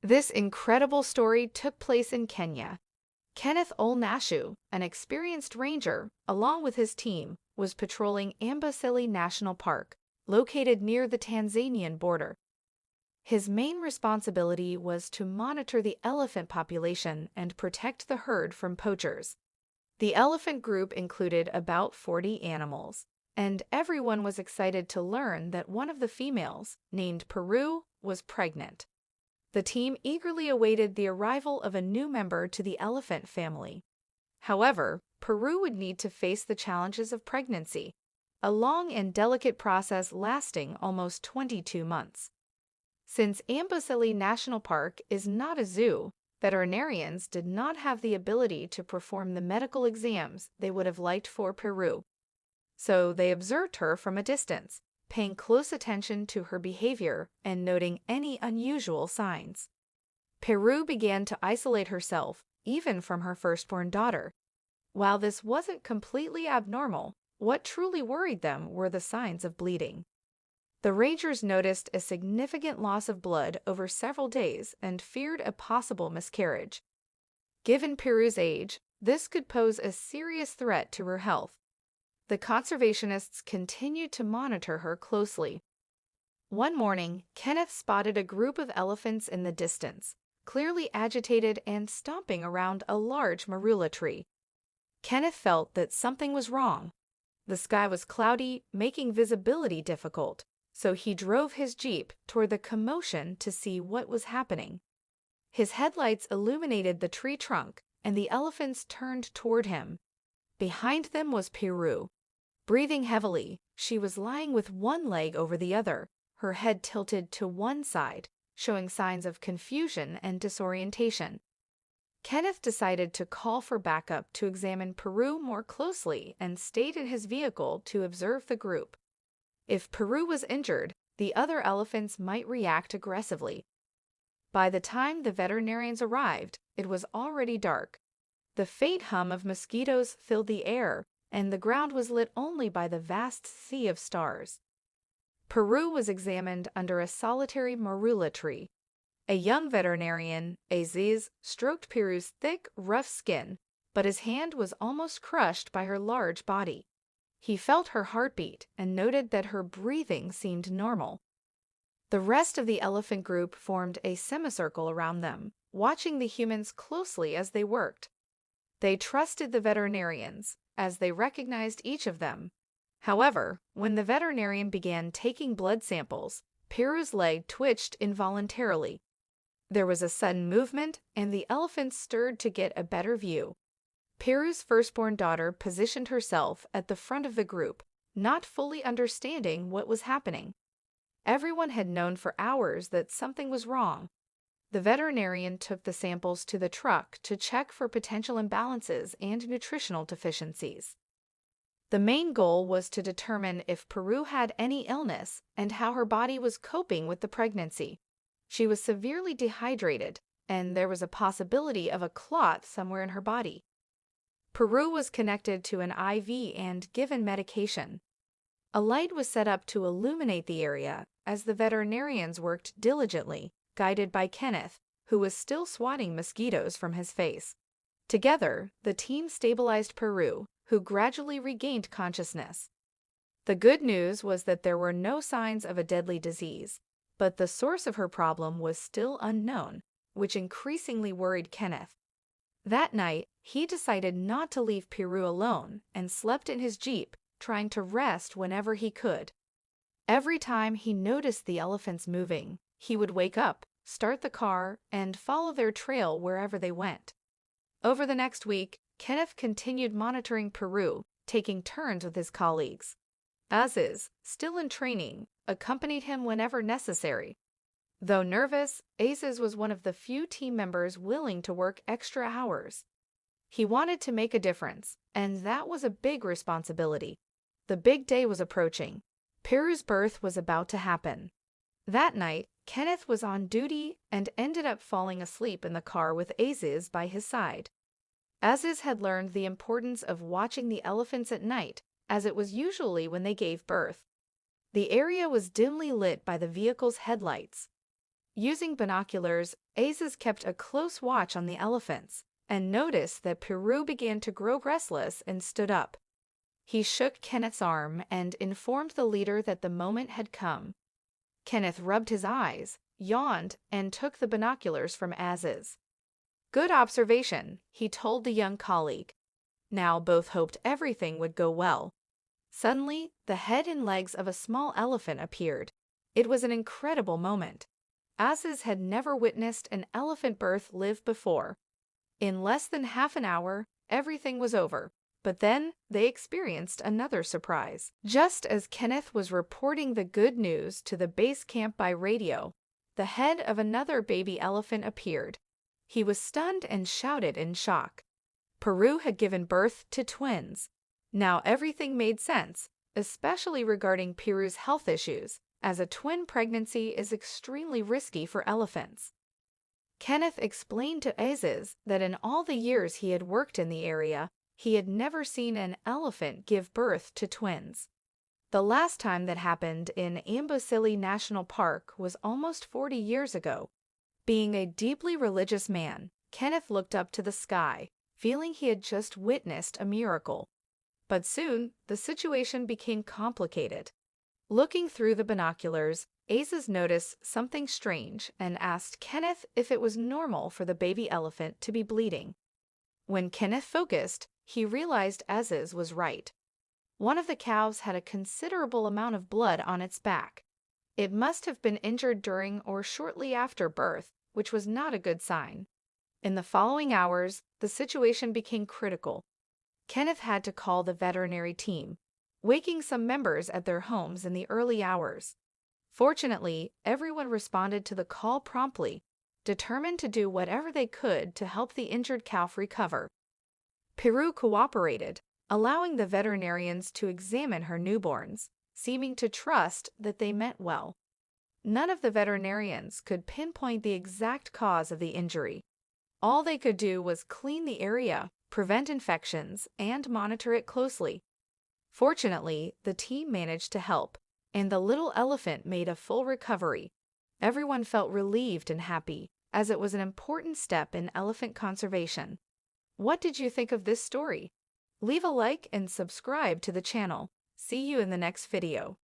This incredible story took place in Kenya. Kenneth Ol-Nashu, an experienced ranger, along with his team, was patrolling Amboseli National Park, located near the Tanzanian border. His main responsibility was to monitor the elephant population and protect the herd from poachers. The elephant group included about 40 animals, and everyone was excited to learn that one of the females, named Peru, was pregnant. The team eagerly awaited the arrival of a new member to the elephant family. However, Peru would need to face the challenges of pregnancy, a long and delicate process lasting almost 22 months. Since Amboseli National Park is not a zoo, veterinarians did not have the ability to perform the medical exams they would have liked for Peru. So they observed her from a distance, paying close attention to her behavior and noting any unusual signs. Peru began to isolate herself, even from her firstborn daughter. While this wasn't completely abnormal, what truly worried them were the signs of bleeding. The rangers noticed a significant loss of blood over several days and feared a possible miscarriage. Given Peru's age, this could pose a serious threat to her health. The conservationists continued to monitor her closely. One morning, Kenneth spotted a group of elephants in the distance, clearly agitated and stomping around a large marula tree. Kenneth felt that something was wrong. The sky was cloudy, making visibility difficult, so he drove his jeep toward the commotion to see what was happening. His headlights illuminated the tree trunk, and the elephants turned toward him. Behind them was Peru. Breathing heavily, she was lying with one leg over the other, her head tilted to one side, showing signs of confusion and disorientation. Kenneth decided to call for backup to examine Peru more closely and stayed in his vehicle to observe the group. If Peru was injured, the other elephants might react aggressively. By the time the veterinarians arrived, it was already dark. The faint hum of mosquitoes filled the air, and the ground was lit only by the vast sea of stars. Peru was examined under a solitary marula tree. A young veterinarian, Aziz, stroked Peru's thick, rough skin, but his hand was almost crushed by her large body. He felt her heartbeat and noted that her breathing seemed normal. The rest of the elephant group formed a semicircle around them, watching the humans closely as they worked. They trusted the veterinarians, as they recognized each of them. However, when the veterinarian began taking blood samples, Peru's leg twitched involuntarily. There was a sudden movement, and the elephants stirred to get a better view. Peru's firstborn daughter positioned herself at the front of the group, not fully understanding what was happening. Everyone had known for hours that something was wrong. The veterinarian took the samples to the truck to check for potential imbalances and nutritional deficiencies. The main goal was to determine if Peru had any illness and how her body was coping with the pregnancy. She was severely dehydrated, and there was a possibility of a clot somewhere in her body. Peru was connected to an IV and given medication. A light was set up to illuminate the area as the veterinarians worked diligently, guided by Kenneth, who was still swatting mosquitoes from his face. Together, the team stabilized Peru, who gradually regained consciousness. The good news was that there were no signs of a deadly disease, but the source of her problem was still unknown, which increasingly worried Kenneth. That night, he decided not to leave Peru alone and slept in his jeep, trying to rest whenever he could. Every time he noticed the elephants moving, he would wake up, start the car, and follow their trail wherever they went. Over the next week, Kenneth continued monitoring Peru, taking turns with his colleagues. Aziz, still in training, accompanied him whenever necessary. Though nervous, Aziz was one of the few team members willing to work extra hours. He wanted to make a difference, and that was a big responsibility. The big day was approaching. Peru's birth was about to happen. That night, Kenneth was on duty and ended up falling asleep in the car with Aziz by his side. Aziz had learned the importance of watching the elephants at night, as it was usually when they gave birth. The area was dimly lit by the vehicle's headlights. Using binoculars, Aziz kept a close watch on the elephants and noticed that Peru began to grow restless and stood up. He shook Kenneth's arm and informed the leader that the moment had come. Kenneth rubbed his eyes, yawned, and took the binoculars from Aziz. "Good observation," he told the young colleague. Now both hoped everything would go well. Suddenly, the head and legs of a small elephant appeared. It was an incredible moment. Aziz had never witnessed an elephant birth live before. In less than half an hour, everything was over. But then they experienced another surprise. Just as Kenneth was reporting the good news to the base camp by radio, the head of another baby elephant appeared. He was stunned and shouted in shock. Peru had given birth to twins. Now everything made sense, especially regarding Peru's health issues, as a twin pregnancy is extremely risky for elephants. Kenneth explained to Aziz that in all the years he had worked in the area, he had never seen an elephant give birth to twins. The last time that happened in Amboseli National Park was almost 40 years ago. Being a deeply religious man, Kenneth looked up to the sky, feeling he had just witnessed a miracle. But soon, the situation became complicated. Looking through the binoculars, Aziz noticed something strange and asked Kenneth if it was normal for the baby elephant to be bleeding. When Kenneth focused, he realized Aziz was right. One of the cows had a considerable amount of blood on its back. It must have been injured during or shortly after birth, which was not a good sign. In the following hours, the situation became critical. Kenneth had to call the veterinary team, waking some members at their homes in the early hours. Fortunately, everyone responded to the call promptly, determined to do whatever they could to help the injured cow recover. Peru cooperated, allowing the veterinarians to examine her newborns, seeming to trust that they meant well. None of the veterinarians could pinpoint the exact cause of the injury. All they could do was clean the area, prevent infections, and monitor it closely. Fortunately, the team managed to help, and the little elephant made a full recovery. Everyone felt relieved and happy, as it was an important step in elephant conservation. What did you think of this story? Leave a like and subscribe to the channel. See you in the next video.